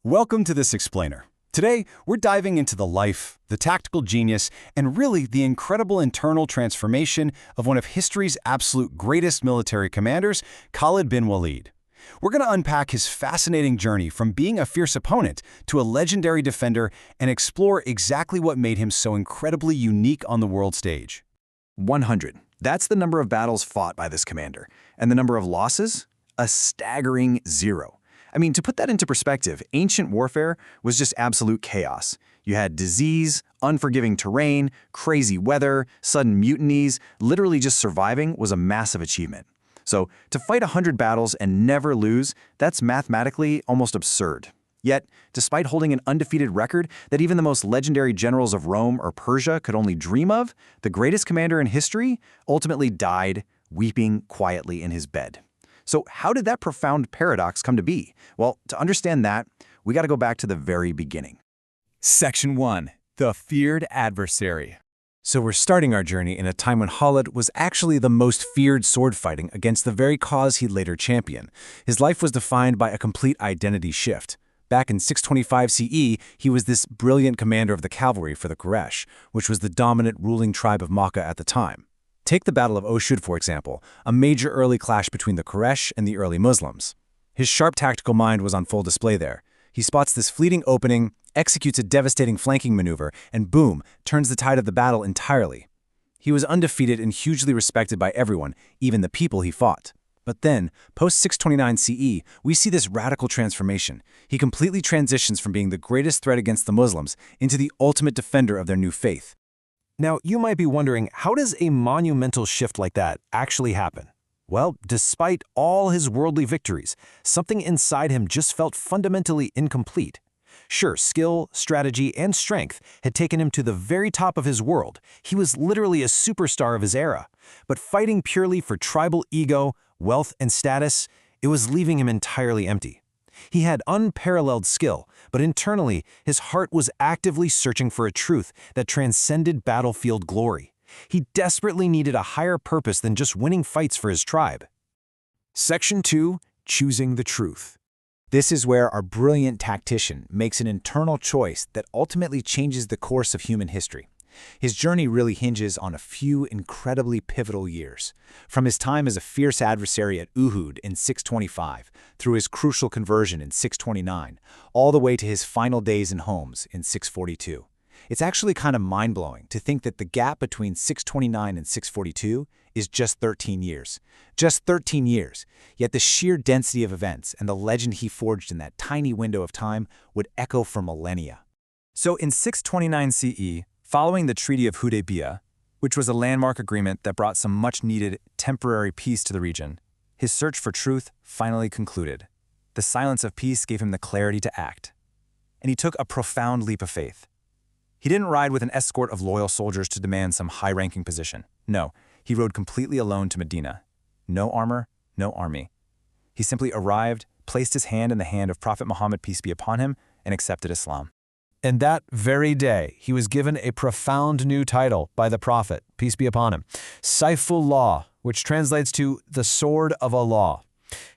Welcome to this explainer. Today, we're diving into the life, the tactical genius, and really the incredible internal transformation of one of history's absolute greatest military commanders, Khalid bin Waleed. We're going to unpack his fascinating journey from being a fierce opponent to a legendary defender and explore exactly what made him so incredibly unique on the world stage. 100. That's the number of battles fought by this commander. And the number of losses? A staggering 0. I mean, to put that into perspective, ancient warfare was just absolute chaos. You had disease, unforgiving terrain, crazy weather, sudden mutinies. Literally just surviving was a massive achievement. So to fight 100 battles and never lose, that's mathematically almost absurd. Yet, despite holding an undefeated record that even the most legendary generals of Rome or Persia could only dream of, the greatest commander in history ultimately died, weeping quietly in his bed. So how did that profound paradox come to be? Well, to understand that, we got to go back to the very beginning. Section 1. The Feared Adversary. So we're starting our journey in a time when Khalid was actually the most feared sword fighting against the very cause he'd later champion. His life was defined by a complete identity shift. Back in 625 CE, he was this brilliant commander of the cavalry for the Quraysh, which was the dominant ruling tribe of Makkah at the time. Take the Battle of Uhud, for example, a major early clash between the Quraysh and the early Muslims. His sharp tactical mind was on full display there. He spots this fleeting opening, executes a devastating flanking maneuver, and boom, turns the tide of the battle entirely. He was undefeated and hugely respected by everyone, even the people he fought. But then, post-629 CE, we see this radical transformation. He completely transitions from being the greatest threat against the Muslims into the ultimate defender of their new faith. Now, you might be wondering, how does a monumental shift like that actually happen? Well, despite all his worldly victories, something inside him just felt fundamentally incomplete. Sure, skill, strategy, and strength had taken him to the very top of his world. He was literally a superstar of his era. But fighting purely for tribal ego, wealth, and status, it was leaving him entirely empty. He had unparalleled skill, but internally, his heart was actively searching for a truth that transcended battlefield glory. He desperately needed a higher purpose than just winning fights for his tribe. Section 2. Choosing the Truth. This is where our brilliant tactician makes an internal choice that ultimately changes the course of human history. His journey really hinges on a few incredibly pivotal years. From his time as a fierce adversary at Uhud in 625, through his crucial conversion in 629, all the way to his final days in Homs in 642. It's actually kind of mind-blowing to think that the gap between 629 and 642 is just 13 years. Just 13 years, yet the sheer density of events and the legend he forged in that tiny window of time would echo for millennia. So in 629 CE, following the Treaty of Hudaybiyah, which was a landmark agreement that brought some much-needed temporary peace to the region, his search for truth finally concluded. The silence of peace gave him the clarity to act. And he took a profound leap of faith. He didn't ride with an escort of loyal soldiers to demand some high-ranking position. No, he rode completely alone to Medina. No armor, no army. He simply arrived, placed his hand in the hand of Prophet Muhammad, peace be upon him, and accepted Islam. And that very day, he was given a profound new title by the Prophet, peace be upon him, Saifullah, which translates to the Sword of Allah.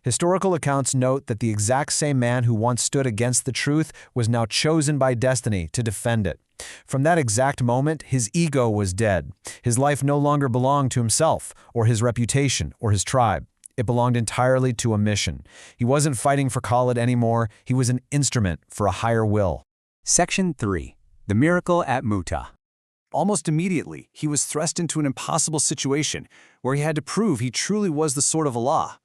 Historical accounts note that the exact same man who once stood against the truth was now chosen by destiny to defend it. From that exact moment, his ego was dead. His life no longer belonged to himself, or his reputation, or his tribe. It belonged entirely to a mission. He wasn't fighting for Khalid anymore. He was an instrument for a higher will. Section 3. The Miracle at Mu'tah. Almost immediately, he was thrust into an impossible situation where he had to prove he truly was the Sword of Allah.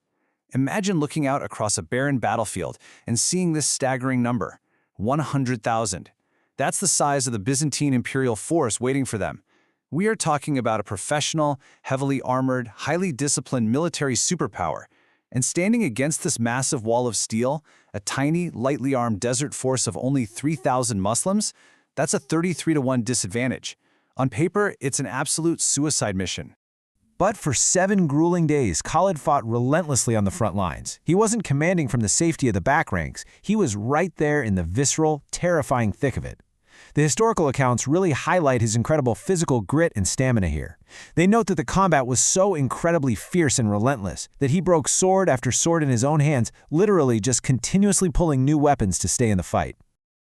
Imagine looking out across a barren battlefield and seeing this staggering number, 100,000. That's the size of the Byzantine imperial force waiting for them. We are talking about a professional, heavily armored, highly disciplined military superpower. And standing against this massive wall of steel, a tiny, lightly armed desert force of only 3,000 Muslims, that's a 33-to-1 disadvantage. On paper, it's an absolute suicide mission. But for 7 grueling days, Khalid fought relentlessly on the front lines. He wasn't commanding from the safety of the back ranks. He was right there in the visceral, terrifying thick of it. The historical accounts really highlight his incredible physical grit and stamina here. They note that the combat was so incredibly fierce and relentless that he broke sword after sword in his own hands, literally just continuously pulling new weapons to stay in the fight.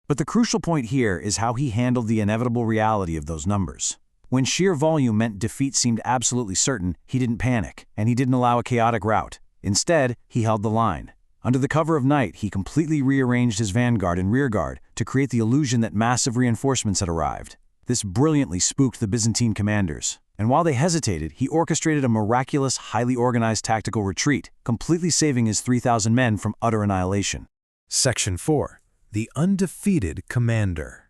But the crucial point here is how he handled the inevitable reality of those numbers. When sheer volume meant defeat seemed absolutely certain, he didn't panic, and he didn't allow a chaotic rout. Instead, he held the line. Under the cover of night, he completely rearranged his vanguard and rearguard to create the illusion that massive reinforcements had arrived. This brilliantly spooked the Byzantine commanders, and while they hesitated, he orchestrated a miraculous, highly organized tactical retreat, completely saving his 3,000 men from utter annihilation. Section 4. The Undefeated Commander.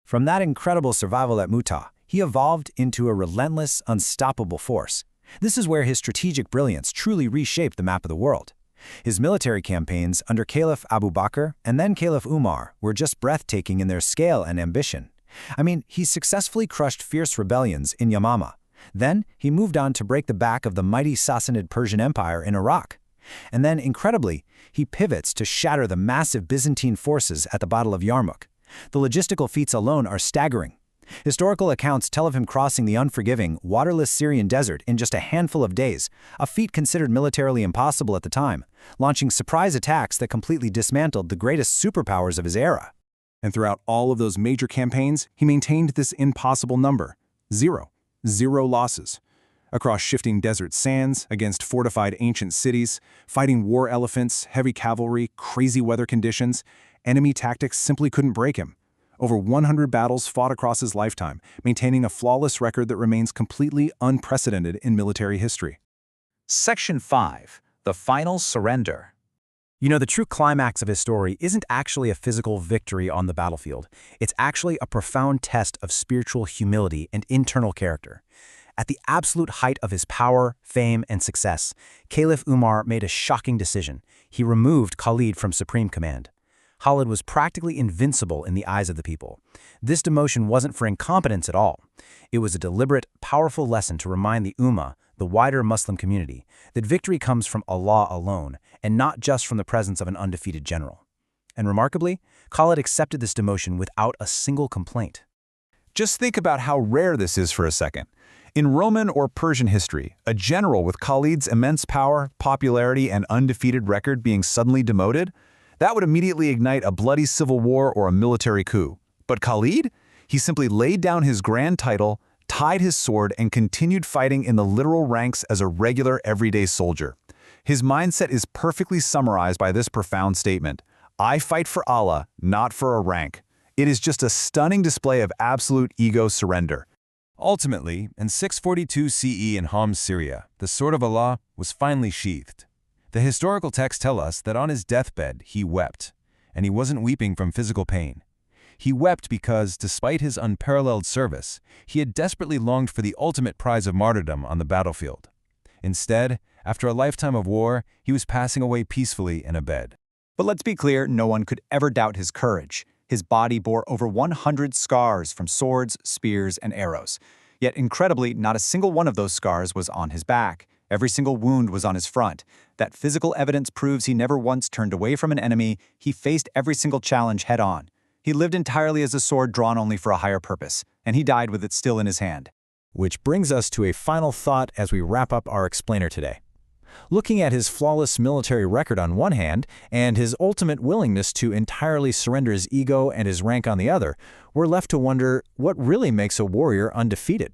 From that incredible survival at Mu'tah, he evolved into a relentless, unstoppable force. This is where his strategic brilliance truly reshaped the map of the world. His military campaigns under Caliph Abu Bakr and then Caliph Umar were just breathtaking in their scale and ambition. I mean, he successfully crushed fierce rebellions in Yamama. Then he moved on to break the back of the mighty Sassanid Persian Empire in Iraq. And then, incredibly, he pivots to shatter the massive Byzantine forces at the Battle of Yarmouk. The logistical feats alone are staggering. Historical accounts tell of him crossing the unforgiving, waterless Syrian desert in just a handful of days, a feat considered militarily impossible at the time, launching surprise attacks that completely dismantled the greatest superpowers of his era. And throughout all of those major campaigns, he maintained this impossible number: 0. 0 losses. Across shifting desert sands, against fortified ancient cities, fighting war elephants, heavy cavalry, crazy weather conditions, enemy tactics simply couldn't break him. Over 100 battles fought across his lifetime, maintaining a flawless record that remains completely unprecedented in military history. Section 5. The Final Surrender. You know, the true climax of his story isn't actually a physical victory on the battlefield. It's actually a profound test of spiritual humility and internal character. At the absolute height of his power, fame, and success, Caliph Umar made a shocking decision. He removed Khalid from supreme command. Khalid was practically invincible in the eyes of the people. This demotion wasn't for incompetence at all. It was a deliberate, powerful lesson to remind the Ummah, the wider Muslim community, that victory comes from Allah alone, and not just from the presence of an undefeated general. And remarkably, Khalid accepted this demotion without a single complaint. Just think about how rare this is for a second. In Roman or Persian history, a general with Khalid's immense power, popularity, and undefeated record being suddenly demoted, that would immediately ignite a bloody civil war or a military coup. But Khalid? He simply laid down his grand title, tied his sword, and continued fighting in the literal ranks as a regular, everyday soldier. His mindset is perfectly summarized by this profound statement: "I fight for Allah, not for a rank." It is just a stunning display of absolute ego surrender. Ultimately, in 642 CE in Homs, Syria, the sword of Allah was finally sheathed. The historical texts tell us that on his deathbed he wept, and he wasn't weeping from physical pain. He wept because, despite his unparalleled service, he had desperately longed for the ultimate prize of martyrdom on the battlefield. Instead, after a lifetime of war, he was passing away peacefully in a bed. But let's be clear, no one could ever doubt his courage. His body bore over 100 scars from swords, spears, and arrows. Yet incredibly, not a single one of those scars was on his back. Every single wound was on his front. That physical evidence proves he never once turned away from an enemy. He faced every single challenge head-on. He lived entirely as a sword drawn only for a higher purpose, and he died with it still in his hand. Which brings us to a final thought as we wrap up our explainer today. Looking at his flawless military record on one hand, and his ultimate willingness to entirely surrender his ego and his rank on the other, we're left to wonder what really makes a warrior undefeated.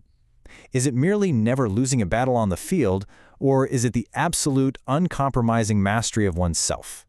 Is it merely never losing a battle on the field, or is it the absolute, uncompromising mastery of oneself?